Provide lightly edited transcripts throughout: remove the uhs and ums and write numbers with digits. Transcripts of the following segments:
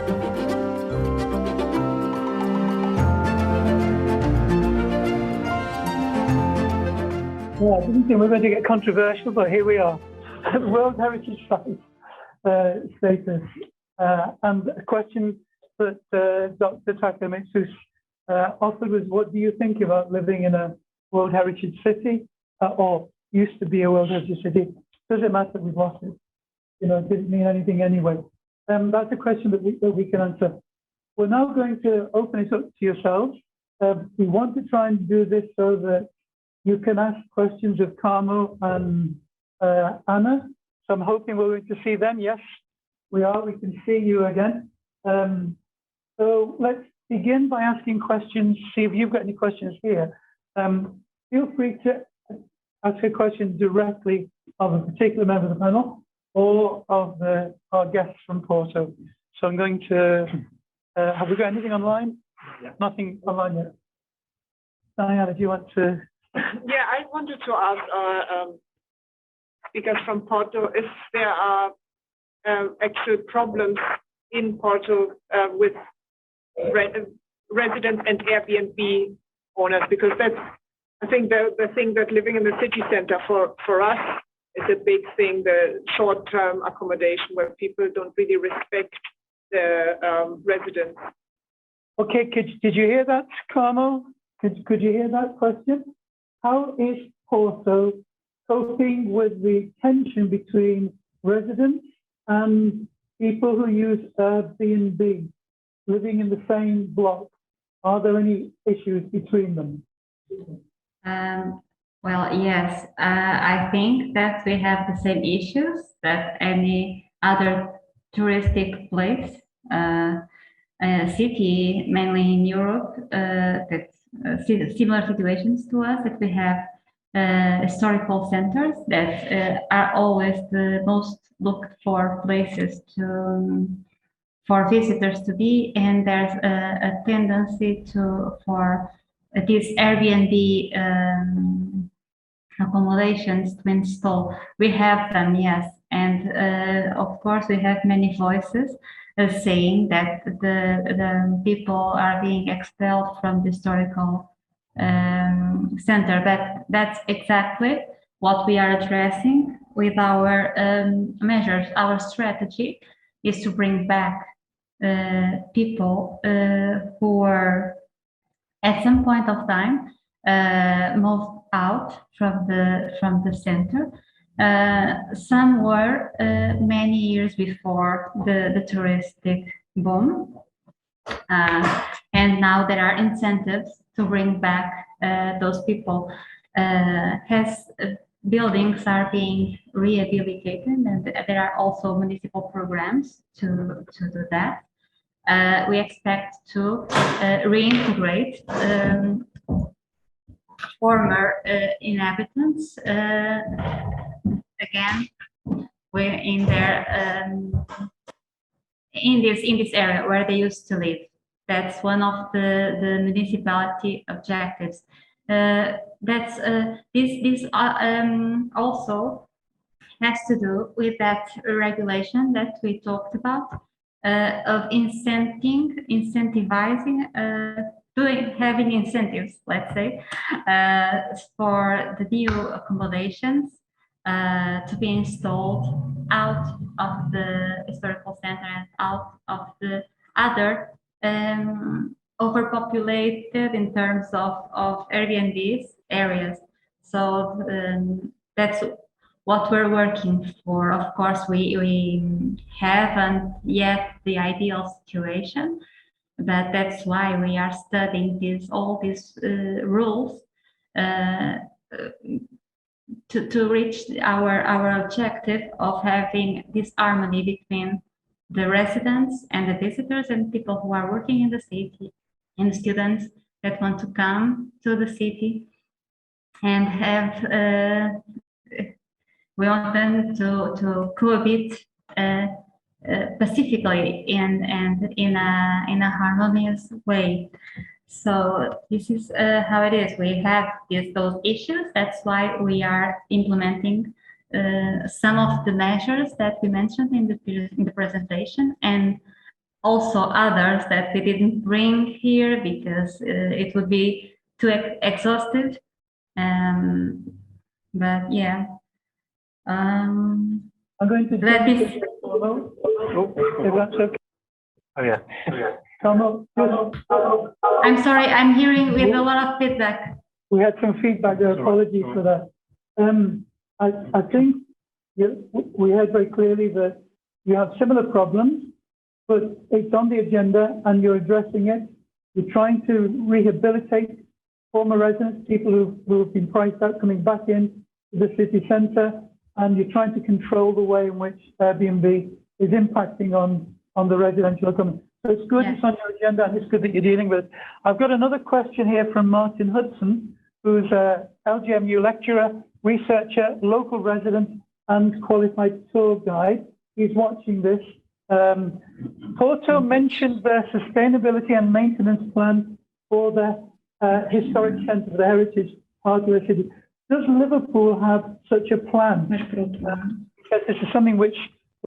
Yeah, I didn't think we were going to get controversial, but here we are. World Heritage Site status. And a question that Dr. Takamitsu offered was, what do you think about living in a World Heritage City, or used to be a World Heritage City? Does it matter we've lost it? You know, it didn't mean anything anyway. That's a question that we can answer. We're now going to open it up to yourselves. We want to try and do this so that you can ask questions of Carmel and Anna. So I'm hoping we're going to see them. Yes, we are. We can see you again. So let's begin by asking questions. See if you've got any questions here. Feel free to ask a question directly of a particular member of the panel or of our guests from Porto. So I'm going to, have we got anything online? Yeah. Nothing online yet. Diana, do you want to? Yeah, I wanted to ask our speakers from Porto if there are actual problems in Porto with residents and Airbnb owners, because that's, I think, the thing that living in the city center for us is a big thing, the short-term accommodation where people don't really respect the residents. Okay, did you hear that, Carmel? Could you hear that question? How is Porto coping with the tension between residents and people who use Airbnb living in the same block? Are there any issues between them? Well, yes, I think that we have the same issues that any other touristic place, city, mainly in Europe, that's similar situations to us, that we have historical centers that are always the most looked for places for visitors to be, and there's a tendency for these Airbnb accommodations to install. We have them, yes, and of course we have many voices saying that the people are being expelled from the historical center, but that's exactly what we are addressing with our measures. Our strategy is to bring back people who were at some point of time moved out from the center. Some were many years before the touristic boom, and now there are incentives to bring back those people. As buildings are being rehabilitated, and there are also municipal programs to do that. We expect to reintegrate former inhabitants again. We're in their in this area where they used to live. That's one of the municipality objectives. This also has to do with that regulation that we talked about of incentivizing, having incentives, let's say, for the new accommodations to be installed out of the historical center and out of the other overpopulated in terms of Airbnbs areas. So that's what we're working for. Of course, we haven't yet the ideal situation, but that's why we are studying all these rules to reach our objective of having this harmony between the residents and the visitors and people who are working in the city and students that want to come to the city and have we want them to cohabit pacifically and in a harmonious way. So this is how it is. We have those issues. That's why we are implementing some of the measures that we mentioned in the presentation, and also others that we didn't bring here because it would be too exhaustive. But yeah. I'm going to Let me. if that's okay. Oh yeah. I'm sorry, I'm hearing with a lot of feedback. We had some feedback there. Apologies for that. I think we heard very clearly that you have similar problems, but it's on the agenda and you're addressing it. You're trying to rehabilitate former residents, people who have been priced out coming back in to the city centre, and you're trying to control the way in which Airbnb is impacting on the residential economy. So it's good it's on your agenda and it's good that you're dealing with it. I've got another question here from Martin Hudson, who's a LGMU lecturer, researcher, local resident and qualified tour guide. He's watching this. Porto mentioned their sustainability and maintenance plan for the historic centre, the heritage part of the city. Does Liverpool have such a plan? Because this is something which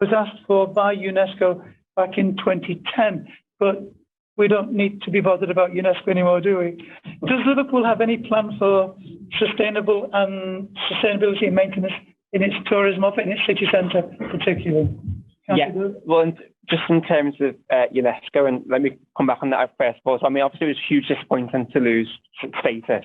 was asked for by UNESCO back in 2010, but we don't need to be bothered about UNESCO anymore, do we? Does Liverpool have any plan for sustainability and maintenance in its tourism offer, in its city centre particularly? Yeah, well, just in terms of UNESCO, and let me come back on that first of all. So, I mean, obviously it was huge disappointment to lose status.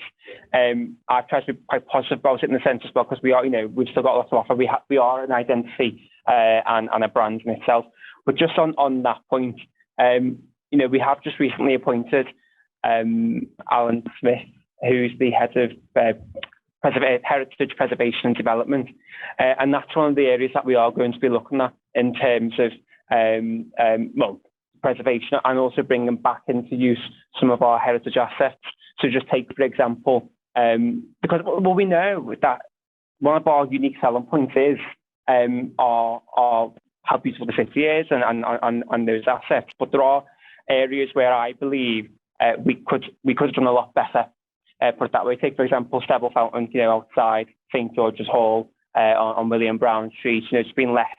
I've tried to be quite positive about it in the sense as well, because we are, we've still got a lot to offer. We are an identity and a brand in itself. But just on that point, we have just recently appointed Alan Smith, who's the head of heritage preservation and development, and that's one of the areas that we are going to be looking at in terms of preservation and also bringing back into use some of our heritage assets. So just take, for example, because we know that one of our unique selling points is our how beautiful the city is and those assets. But there are areas where I believe we could have done a lot better. Put it that way. Take, for example, Stebble Fountain, outside St George's Hall on William Brown Street. It's been left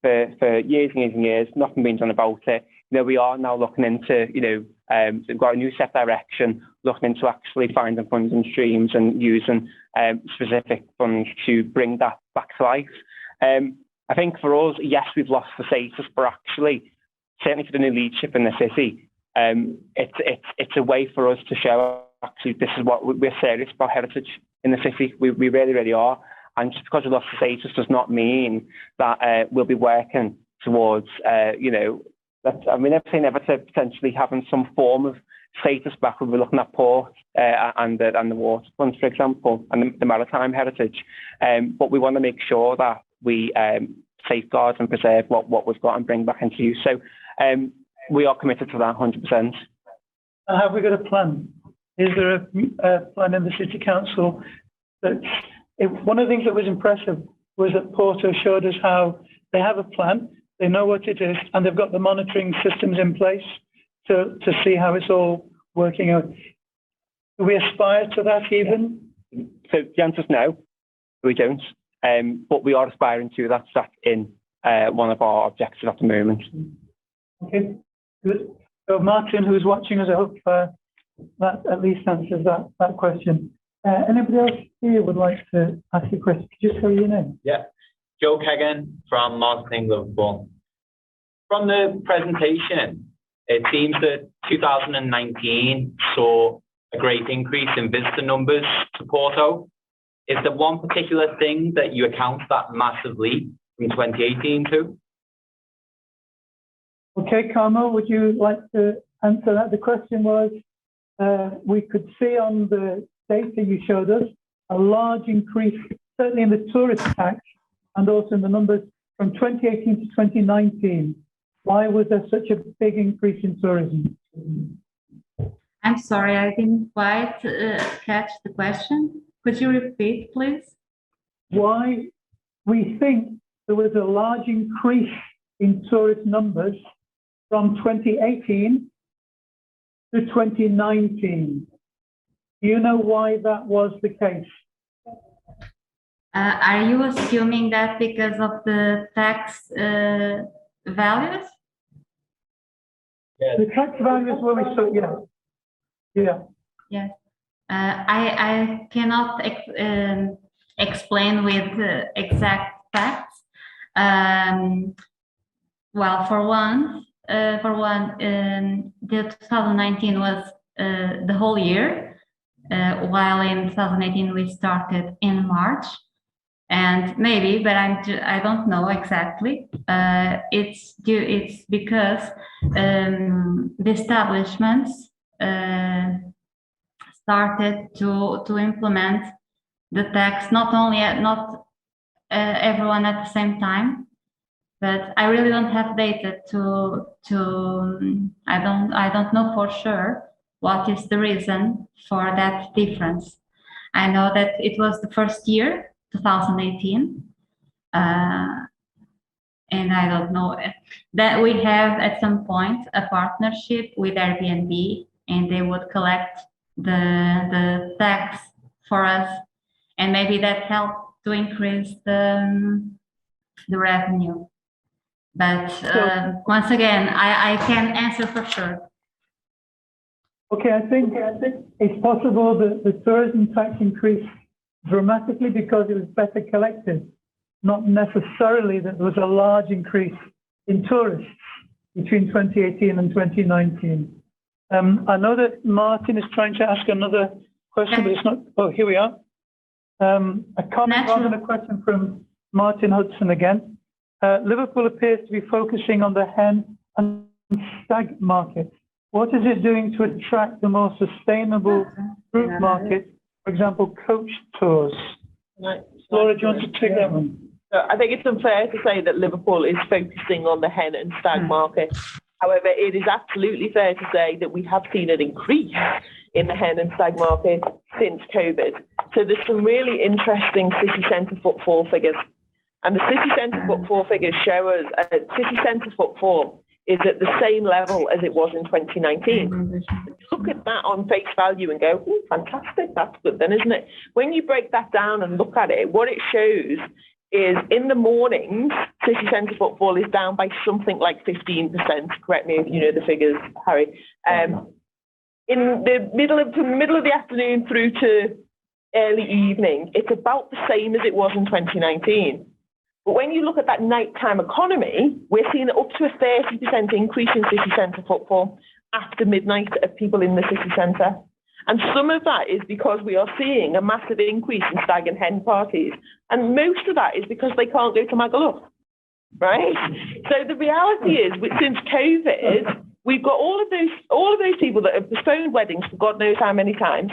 for years and years and years, nothing being done about it. We are now looking into, we've got a new set direction, looking into actually finding funds and streams and using specific funds to bring that back to life. I think for us, yes, we've lost the status, but actually, certainly for the new leadership in the city, it's a way for us to show actually this is what we're serious about heritage in the city. We really, really are. And just because we lost the status does not mean that we'll be working towards, never say never to potentially having some form of status back when we're looking at port and the waterfront, for example, and the maritime heritage. But we want to make sure that we safeguard and preserve what we've got and bring back into use. So we are committed to that 100%. Have we got a plan? Is there a plan in the City Council? One of the things that was impressive was that Porto showed us how they have a plan, they know what it is, and they've got the monitoring systems in place to see how it's all working out. Do we aspire to that even? So the answer is no, we don't. But we are aspiring to that. That's in one of our objectives at the moment. Okay, good. So Martin, who's watching us, I hope that at least answers that question. Anybody else here would like to ask a question? Could you say your name? Yeah, Joe Kegan from Marketing Liverpool. From the presentation, it seems that 2019 saw a great increase in visitor numbers to Porto. Is there one particular thing that you account that massively from 2018 to? Okay, Carmel, would you like to answer that? The question was, we could see on the data you showed us a large increase, certainly in the tourist tax and also in the numbers from 2018 to 2019. Why was there such a big increase in tourism? I'm sorry, I didn't quite catch the question. Could you repeat, please? Why we think there was a large increase in tourist numbers from 2018 to 2019. Do you know why that was the case? Are you assuming that because of the tax values? The tax value is where we saw, yeah. Yes. I cannot explain with exact facts. Well, for one, the 2019 was the whole year, while in 2018 we started in March. And maybe, but I don't know exactly. It's because the establishments started to implement the tax not everyone at the same time. But I really don't have data I don't know for sure what is the reason for that difference. I know that it was the first year, 2018, and I don't know that we have at some point a partnership with Airbnb, and they would collect the tax for us, and maybe that helped to increase the revenue. But once again, I can't answer for sure. Okay, I think it's possible that the tourism tax increased dramatically because it was better collected, not necessarily that there was a large increase in tourists between 2018 and 2019. I know that Martin is trying to ask another question, but it's not. Oh, here we are. A comment on a question from Martin Hudson again. Liverpool appears to be focusing on the hen and stag market. What is it doing to attract the more sustainable group market, for example, coach tours? Laura, do you want to take that one? I think it's unfair to say that Liverpool is focusing on the hen and stag market. However, it is absolutely fair to say that we have seen an increase in the hen and stag market since COVID. So there's some really interesting city centre footfall figures. And the city centre footfall figures show us city centre footfall is at the same level as it was in 2019. Look at that on face value and go, oh, fantastic, that's good then, isn't it? When you break that down and look at it, what it shows is in the mornings, city centre footfall is down by something like 15%. Correct me if you know the figures, Harry. In the middle of the afternoon through to early evening, it's about the same as it was in 2019. But when you look at that nighttime economy, we're seeing up to a 30% increase in city centre footfall after midnight of people in the city centre. And some of that is because we are seeing a massive increase in stag and hen parties. And most of that is because they can't go to Magaluf, right? So the reality is, since COVID, we've got all of those people that have postponed weddings for God knows how many times,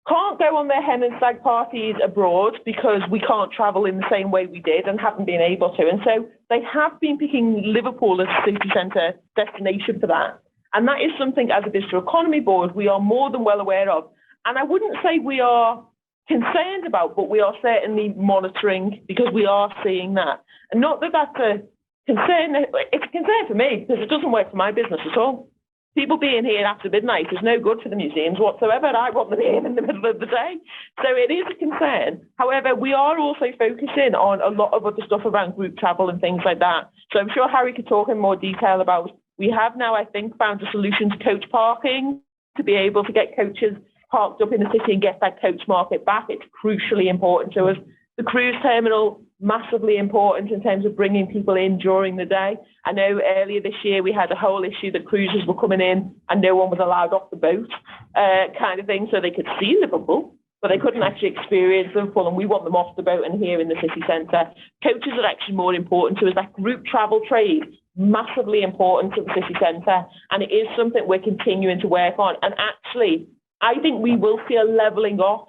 can't go on their hen and stag parties abroad because we can't travel in the same way we did and haven't been able to. And so they have been picking Liverpool as a city centre destination for that. And that is something as a Visitor Economy Board we are more than well aware of. And I wouldn't say we are concerned about, but we are certainly monitoring because we are seeing that. And not that that's a concern, it's a concern for me because it doesn't work for my business at all. People being here after midnight is no good for the museums whatsoever. I want them here in the middle of the day. So it is a concern. However, we are also focusing on a lot of other stuff around group travel and things like that. So I'm sure Harry could talk in more detail about, we have now, I think, found a solution to coach parking to be able to get coaches parked up in the city and get that coach market back. It's crucially important to us. The cruise terminal, massively important in terms of bringing people in during the day. I know earlier this year we had a whole issue that cruisers were coming in and no one was allowed off the boat kind of thing, so they could see Liverpool, but they couldn't actually experience Liverpool, and we want them off the boat and here in the city centre. Coaches are actually more important to us. That group travel trade, massively important to the city centre, and it is something we're continuing to work on. And actually, I think we will see a levelling off.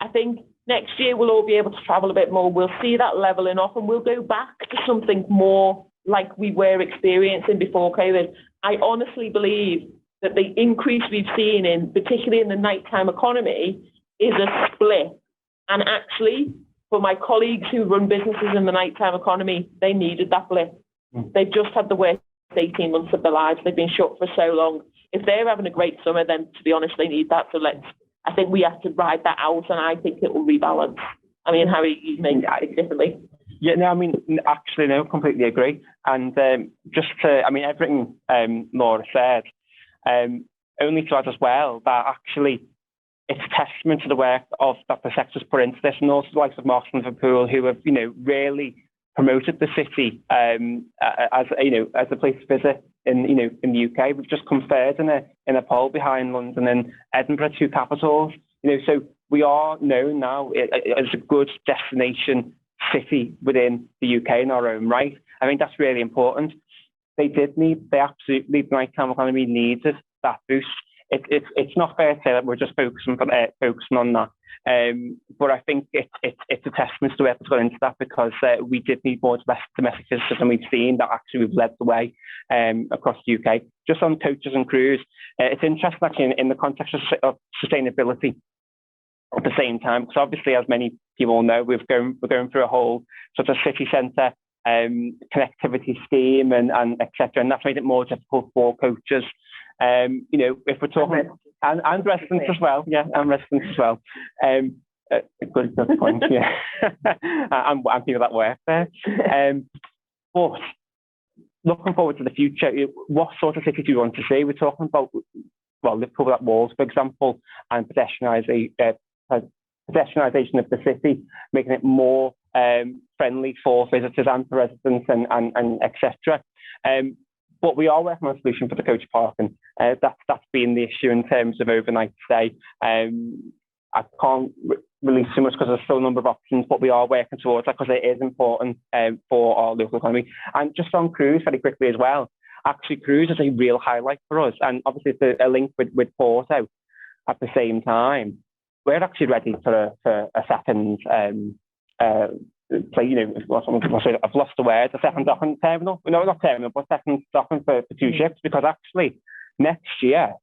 I think next year we'll all be able to travel a bit more. We'll see that levelling off and we'll go back to something more like we were experiencing before COVID. I honestly believe that the increase we've seen in, particularly in the nighttime economy, is a split. And actually, for my colleagues who run businesses in the nighttime economy, they needed that blip. They've just had the worst 18 months of their lives. They've been shut for so long. If they're having a great summer, then to be honest, they need that. So I think we have to ride that out, and I think it will rebalance. I mean, Harry, you may think differently. Yeah, no, I mean, actually, no, completely agree. And just to, I mean, everything Laura said, only to add as well that actually it's a testament to the work of that the sector's put into this, and also the likes of Marks and Liverpool, who have, really promoted the city as a place to visit in the UK. We've just come third in a poll behind London and Edinburgh, two capitals. So we are known now as a good destination city within the UK in our own right. I think that's really important. They absolutely, the nighttime economy needed that boost. It's not fair to say that we're just focusing on that. But I think it's a testament to the effort going into that, because we did need more domestic visitors, and we've seen that actually we've led the way across the UK. Just on coaches and crews, it's interesting actually in the context of sustainability at the same time, because obviously, as many people know, we're going through a whole sort of city centre connectivity scheme and etc., and that's made it more difficult for coaches. If we're talking and residents as well, and residents as well. Good point. Yeah, and people that work there. But looking forward to the future, what sort of city do you want to see? We're talking about Liverpool without walls, for example, and pedestrianisation of the city, making it more friendly for visitors and for residents and etc. But we are working on a solution for the coach parking. That's been the issue in terms of overnight stay. I can't release too much because there's still a number of options, but we are working towards that because it is important for our local economy. And just on cruise, very quickly as well. Actually, cruise is a real highlight for us, and obviously it's a link with Porto at the same time. We're actually ready for a second play, I've lost the word, a second docking terminal. No, not terminal, but second docking for two ships, because actually next year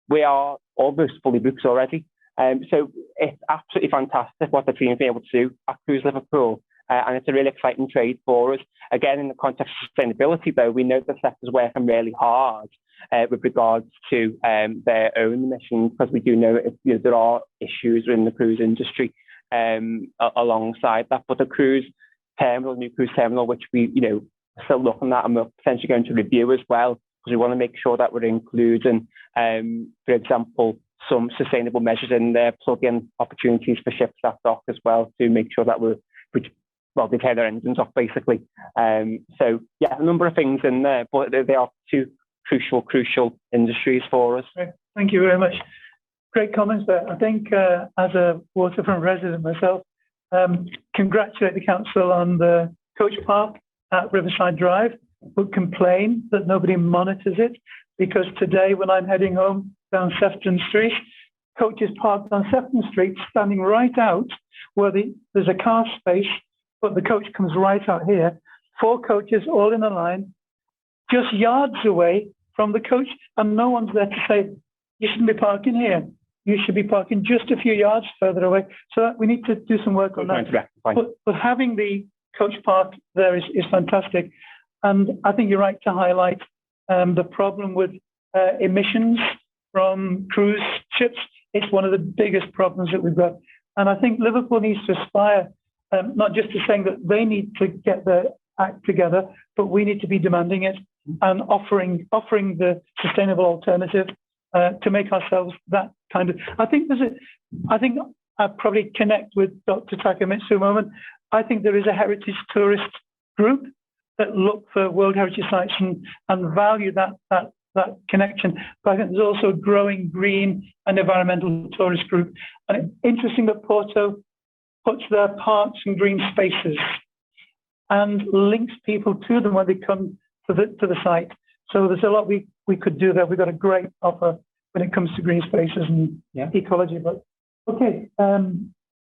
we are almost fully booked already. So it's absolutely fantastic what the team's been able to do at Cruise Liverpool, and it's a really exciting trade for us. Again, in the context of sustainability, though, we know the sector's working really hard with regards to their own emissions, because we do know there are issues in the cruise industry alongside that. But the cruise terminal, new cruise terminal, which we still looking at and we're potentially going to review as well, because we want to make sure that we're including, for example, some sustainable measures in there, plug-in opportunities for ships that dock as well, to make sure that they tear their engines off, basically. So yeah, a number of things in there, but they are two crucial industries for us. Great. Thank you very much. Great comments there. I think as a waterfront resident myself, congratulate the council on the coach park at Riverside Drive, but complain that nobody monitors it, because today when I'm heading home down Sefton Street, coaches parked on Sefton Street, standing right out where there's a car space, but the coach comes right out here. 4 coaches all in a line, just yards away from the coach, and no one's there to say, you shouldn't be parking here. You should be parking just a few yards further away. So we need to do some work on that. But having the coach park there is fantastic. And I think you're right to highlight the problem with emissions from cruise ships. It's one of the biggest problems that we've got. And I think Liverpool needs to aspire, not just to saying that they need to get their act together, but we need to be demanding it and offering the sustainable alternative to make ourselves that kind of. I think I probably connect with Dr. Takamitsu a moment. I think there is a heritage tourist group that look for World Heritage Sites and value that connection. But I think there's also a growing green and environmental tourist group. And it's interesting that Porto puts their parks and green spaces and links people to them when they come to the site. So there's a lot we could do there. We've got a great offer when it comes to green spaces and ecology. But okay, and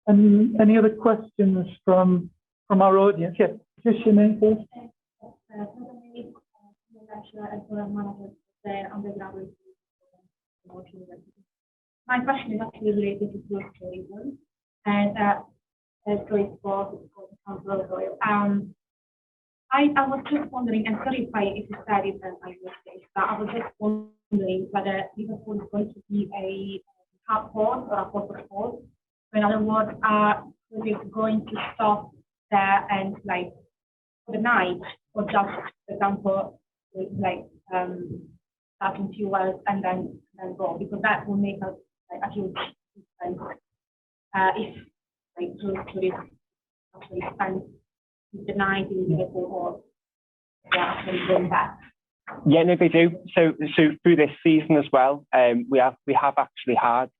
any other questions from our audience? Yeah, just your name, please. My question is actually related to tourism and tourist sports. I was just wondering, and sorry if you said it and I missed it, but I was just wondering whether Liverpool is going to be a hub port or a port of port. In other words, are tourists going to stop there and like for the night, or just, for example, like starting fuels and then go, because that will make a huge difference if like tourists actually spend the night in Liverpool or they're actually going back. Yeah, no, they do. So through this season as well, we have actually had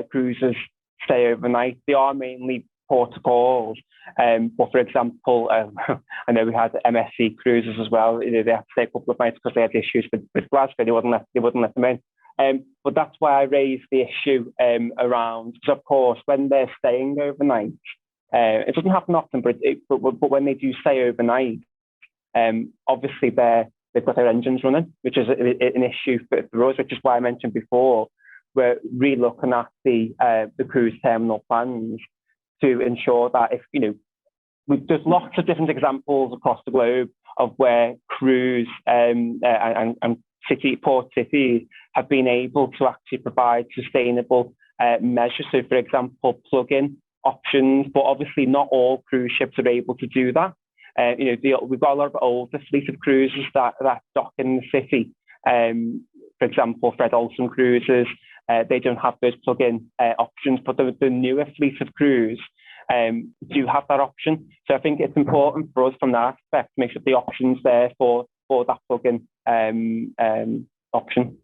cruisers stay overnight. They are mainly port to calls, but for example, I know we had MSC cruisers as well. They had to stay a couple of nights because they had issues with Glasgow. They wouldn't let them in. But that's why I raised the issue around, because of course when they're staying overnight, it doesn't happen often, but when they do stay overnight, obviously they've got their engines running, which is an issue for us, which is why I mentioned before, we're re-looking at the cruise terminal plans to ensure that if, there's lots of different examples across the globe of where cruise and port cities have been able to actually provide sustainable measures. So, for example, plug-in options, but obviously not all cruise ships are able to do that. We've got a lot of older fleet of cruises that dock in the city. For example, Fred Olsen cruises, they don't have those plug-in options, but the newer fleet of cruise do have that option. So I think it's important for us from that aspect to make sure the option's there for that plug-in option.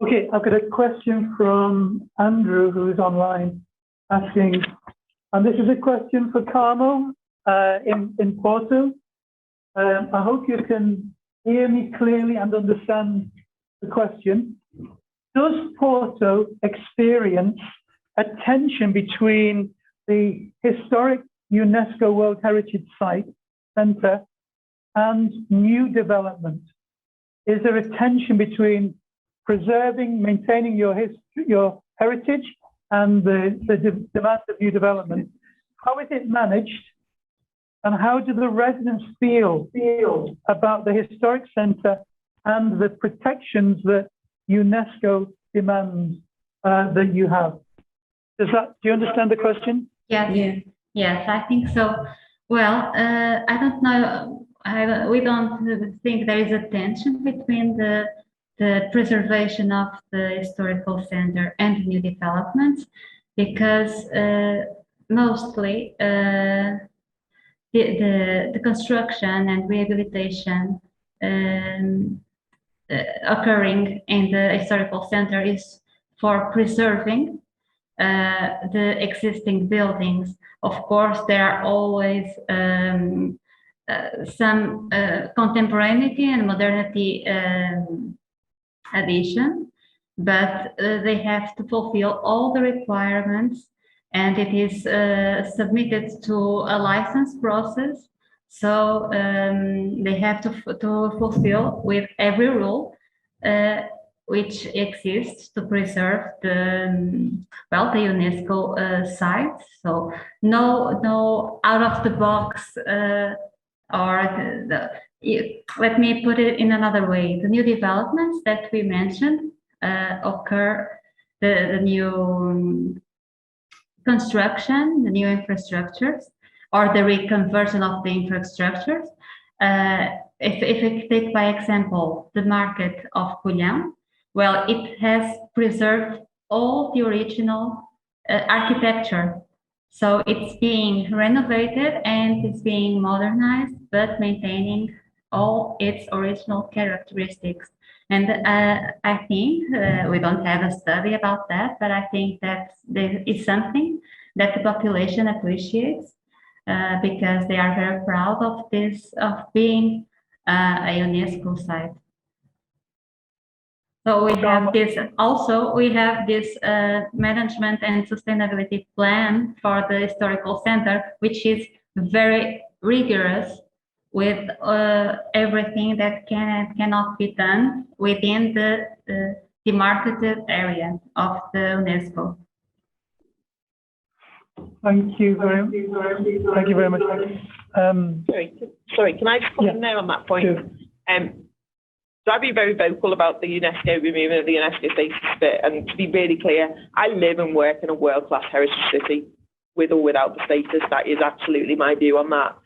Okay, I've got a question from Andrew, who's online, asking, and this is a question for Carmel in Porto. I hope you can hear me clearly and understand the question. Does Porto experience a tension between the historic UNESCO World Heritage Site Centre and new development? Is there a tension between preserving, maintaining your heritage and the demand of new development? How is it managed? And how do the residents feel about the historic centre and the protections that UNESCO demands that you have? Do you understand the question? Yes, yes, I think so. Well, I don't know. We don't think there is a tension between the preservation of the historical center and new developments, because mostly the construction and rehabilitation occurring in the historical center is for preserving the existing buildings. Of course, there are always some contemporaneity and modernity addition, but they have to fulfill all the requirements, and it is submitted to a license process. So they have to fulfill with every rule which exists to preserve the UNESCO site. So no out of the box let me put it in another way. The new developments that we mentioned occur, the new construction, the new infrastructures, or the reconversion of the infrastructures. If we take by example the market of Pulhão, well, it has preserved all the original architecture. So it's being renovated and it's being modernized, but maintaining all its original characteristics. And I think we don't have a study about that, but I think that there is something that the population appreciates because they are very proud of this, of being a UNESCO site. So we have this, also we have this management and sustainability plan for the historical center, which is very rigorous with everything that can and cannot be done within the demarcated area of the UNESCO. Thank you very much. Sorry, can I just come in there on that point? Sure. So I've been very vocal about the UNESCO removing of the UNESCO status bit, and to be really clear, I live and work in a world-class heritage city. with or without the status. That is absolutely my view on that.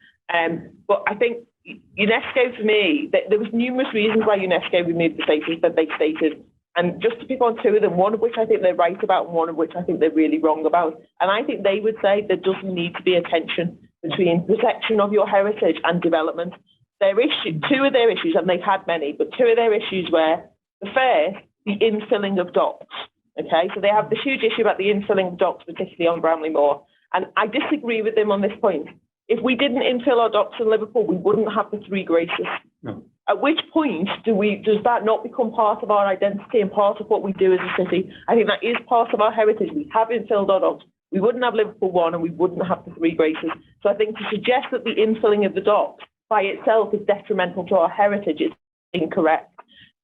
But I think UNESCO, for me, there was numerous reasons why UNESCO removed the status that they stated. And just to pick on two of them, one of which I think they're right about and one of which I think they're really wrong about. And I think they would say there doesn't need to be a tension between protection of your heritage and development. Two of their issues, and they've had many, but two of their issues were, the first, the infilling of docks. Okay, so they have this huge issue about the infilling of docks, particularly on Bramley Moor. And I disagree with them on this point. If we didn't infill our docks in Liverpool, we wouldn't have the three graces. No. At which point does that not become part of our identity and part of what we do as a city? I think that is part of our heritage. We have infilled our docks. We wouldn't have Liverpool 1 and we wouldn't have the three graces. So I think to suggest that the infilling of the docks by itself is detrimental to our heritage is incorrect.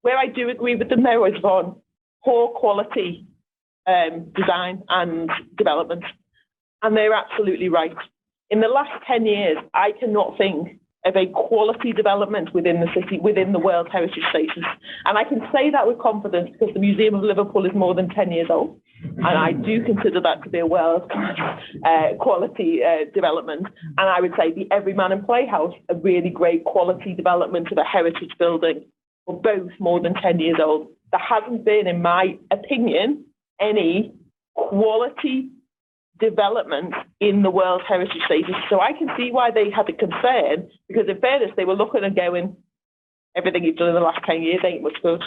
Where I do agree with them, though, is on poor quality design and development. And they're absolutely right. In the last 10 years, I cannot think of a quality development within the city, within the World Heritage status. And I can say that with confidence because the Museum of Liverpool is more than 10 years old. And I do consider that to be a world quality development. And I would say the Everyman and Playhouse, a really great quality development of a heritage building, were both more than 10 years old. There hasn't been, in my opinion, any quality development in the World Heritage status. So I can see why they had a concern, because in fairness, they were looking and going, everything you've done in the last 10 years ain't much good.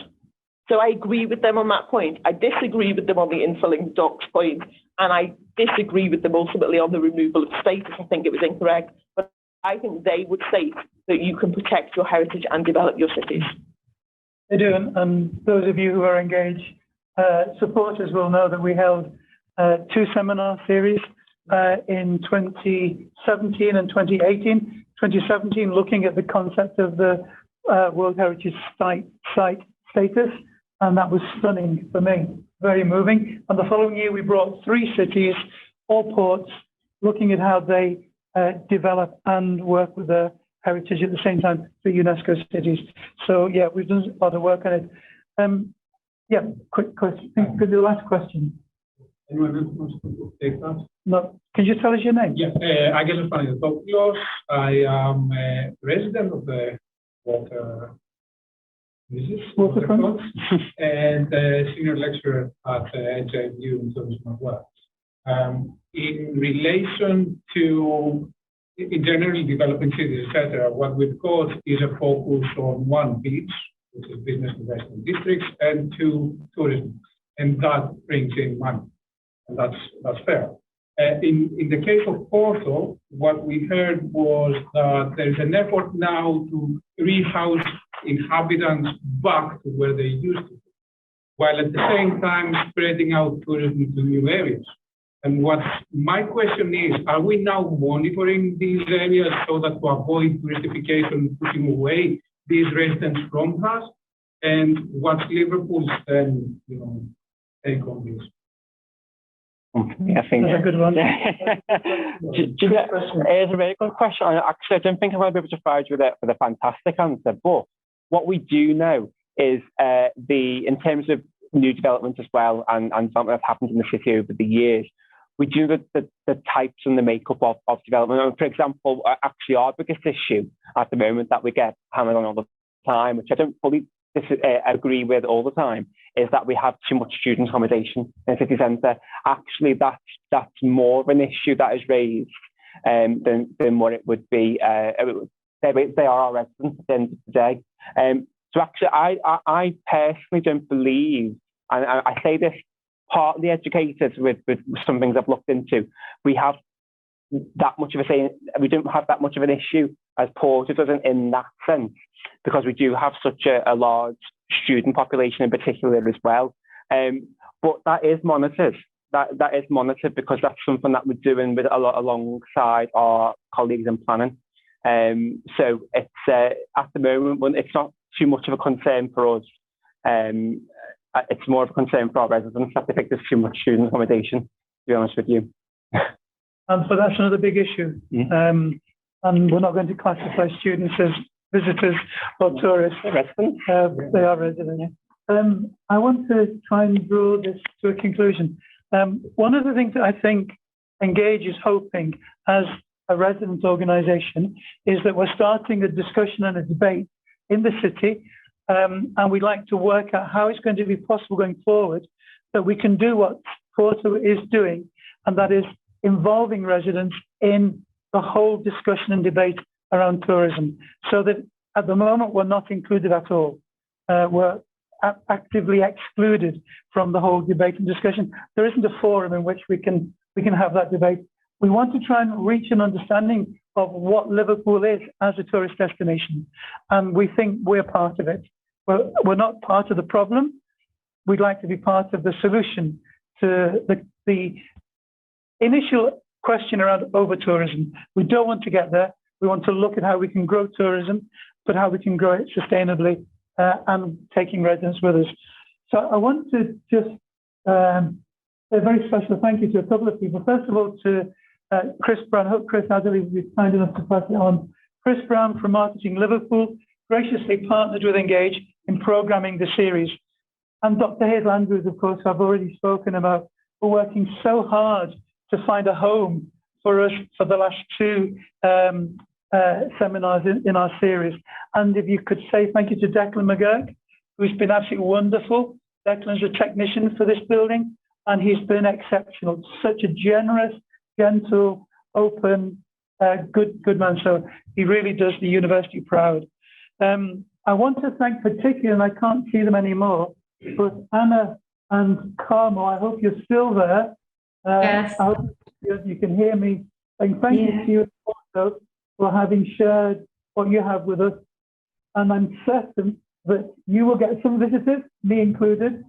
So I agree with them on that point. I disagree with them on the infilling docks point, and I disagree with them ultimately on the removal of status. I think it was incorrect, but I think they would state that you can protect your heritage and develop your cities. They do, and those of you who are engaged supporters will know that we held two seminar series in 2017 and 2018. 2017, looking at the concept of the World Heritage Site status, and that was stunning for me, very moving. And the following year, we brought three cities, all ports, looking at how they develop and work with their heritage at the same time for UNESCO cities. So yeah, we've done a lot of work on it. Yeah, quick question. Could the last question? Anyone else wants to take that? No. Can you tell us your name? Yeah, Aggelos Panagiotou. I am a resident of the Waterfront and a senior lecturer at HIU in tourism as well. In relation to in general developing cities, etc., what we've got is a focus on one beach, which is business investment districts, and two, tourism, and that brings in money. And that's fair. In the case of Porto, what we heard was that there is an effort now to rehouse inhabitants back to where they used to be, while at the same time spreading out tourism to new areas. And what my question is, are we now monitoring these areas so that to avoid touristification, pushing away these residents from us? And what's Liverpool's take on this? I think that's a good one. It's a very good question. Actually, I don't think I'm going to be able to provide you with a fantastic answer, but what we do know is in terms of new development as well and something that's happened in the city over the years, we do the types and the makeup of development. And for example, actually our biggest issue at the moment that we get hammered on all the time, which I don't fully agree with all the time, is that we have too much student accommodation in the city centre. Actually, that's more of an issue that is raised than what it would be. They are our residents at the end of the day. So actually, I personally don't believe, and I say this partly educated with some things I've looked into, we have that much of a say. We don't have that much of an issue as Porto doesn't in that sense, because we do have such a large student population in particular as well. But that is monitored. That is monitored because that's something that we're doing with alongside our colleagues in planning. So it's at the moment it's not too much of a concern for us. It's more of a concern for our residents that they think there's too much student accommodation, to be honest with you. And so that's another big issue. And we're not going to classify students as visitors or tourists. They're residents. They are residents. I want to try and draw this to a conclusion. One of the things that I think Engage is hoping, as a resident organisation, is that we're starting a discussion and a debate in the city, and we'd like to work out how it's going to be possible going forward that we can do what Porto is doing, and that is involving residents in the whole discussion and debate around tourism, so that at the moment we're not included at all. We're actively excluded from the whole debate and discussion. There isn't a forum in which we can have that debate. We want to try and reach an understanding of what Liverpool is as a tourist destination, and we think we're part of it. We're not part of the problem. We'd like to be part of the solution to the initial question around over-tourism. We don't want to get there. We want to look at how we can grow tourism, but how we can grow it sustainably and taking residents with us. So I want to just say a very special thank you to a couple of people. First of all, to Chris Brown. I hope Chris Adderley will be kind enough to pass it on. Chris Brown from Marketing Liverpool graciously partnered with Engage in programming the series. And Dr. Hazel Andrews, of course, I've already spoken about, for working so hard to find a home for us for the last two seminars in our series. And if you could say thank you to Declan McGurk, who's been absolutely wonderful. Declan's a technician for this building, and he's been exceptional. Such a generous, gentle, open, good man. So he really does the university proud. I want to thank particularly, and I can't see them anymore, but Anna and Carmel, I hope you're still there. Yes. I hope you can hear me. And thank you to you also for having shared what you have with us. And I'm certain that you will get some visitors, me included,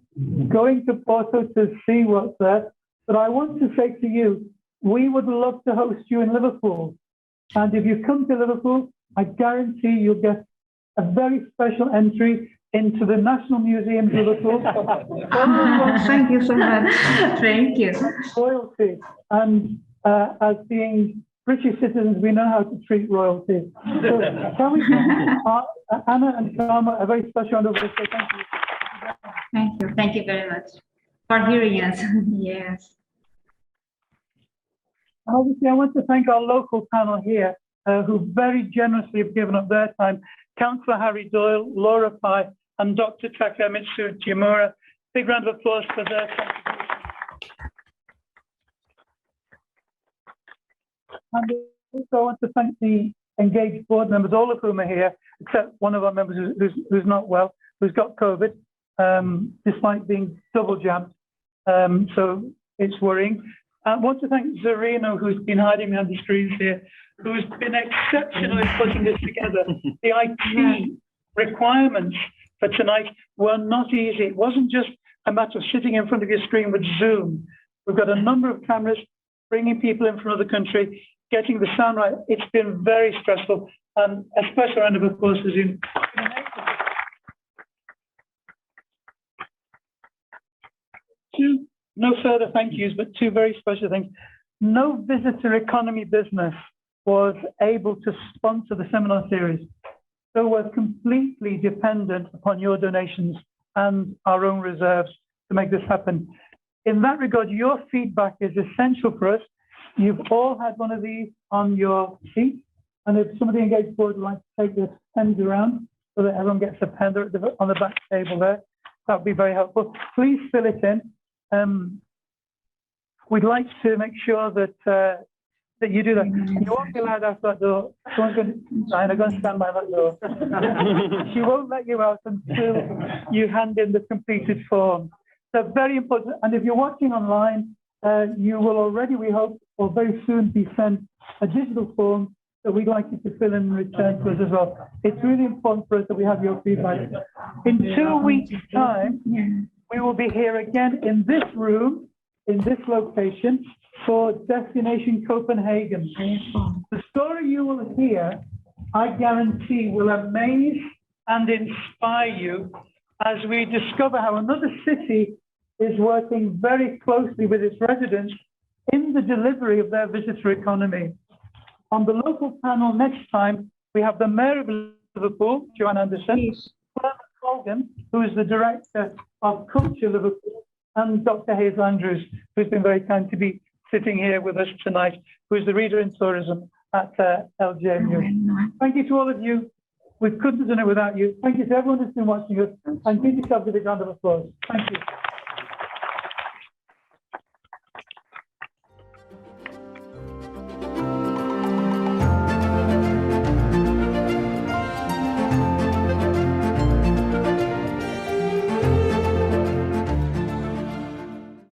going to Porto to see what's there. But I want to say to you, we would love to host you in Liverpool. And if you come to Liverpool, I guarantee you'll get a very special entry into the National Museum of Liverpool. Thank you so much. Thank you. Royalty. And as being British citizens, we know how to treat royalty. So can we give Anna and Karma a very special round of applause? Thank you. Thank you. Thank you very much for hearing us. Yes. Obviously, I want to thank our local panel here, who very generously have given up their time. Councillor Harry Doyle, Laura Pye, and Dr. Takemitsu Chimura. Big round of applause for their contribution. And also I want to thank the engaged board members, all of whom are here, except one of our members who's not well, who's got COVID, despite being double jabbed. So it's worrying. I want to thank Zarino, who's been hiding behind the screens here, who's been exceptional in putting this together. The IT requirements for tonight were not easy. It wasn't just a matter of sitting in front of your screen with Zoom. We've got a number of cameras, bringing people in from another country, getting the sound right. It's been very stressful. And a special round of applause is in. No further thank yous, but two very special things. No visitor economy business was able to sponsor the seminar series. So we're completely dependent upon your donations and our own reserves to make this happen. In that regard, your feedback is essential for us. You've all had one of these on your sheet. And if somebody engaged board would like to take this pens around so that everyone gets a pen on the back table there, that would be very helpful. Please fill it in. We'd like to make sure that that you do that. You won't be allowed out that door. Someone's going to stand by that door. She won't let you out until you hand in the completed form. So very important. And if you're watching online, you will already, we hope, or very soon be sent a digital form that we'd like you to fill in and return to us as well. It's really important for us that we have your feedback. In 2 weeks' time, we will be here again in this room, in this location, for Destination Copenhagen. The story you will hear, I guarantee, will amaze and inspire you as we discover how another city is working very closely with its residents in the delivery of their visitor economy. On the local panel next time, we have the Mayor of Liverpool, Joanne Anderson, Colgan, who is the Director of Culture Liverpool, and Dr. Hazel Andrews, who's been very kind to be sitting here with us tonight, who is the Reader in Tourism at LJMU. Thank you to all of you. We couldn't have done it without you. Thank you to everyone who's been watching us, and give yourselves a big round of applause. Thank you.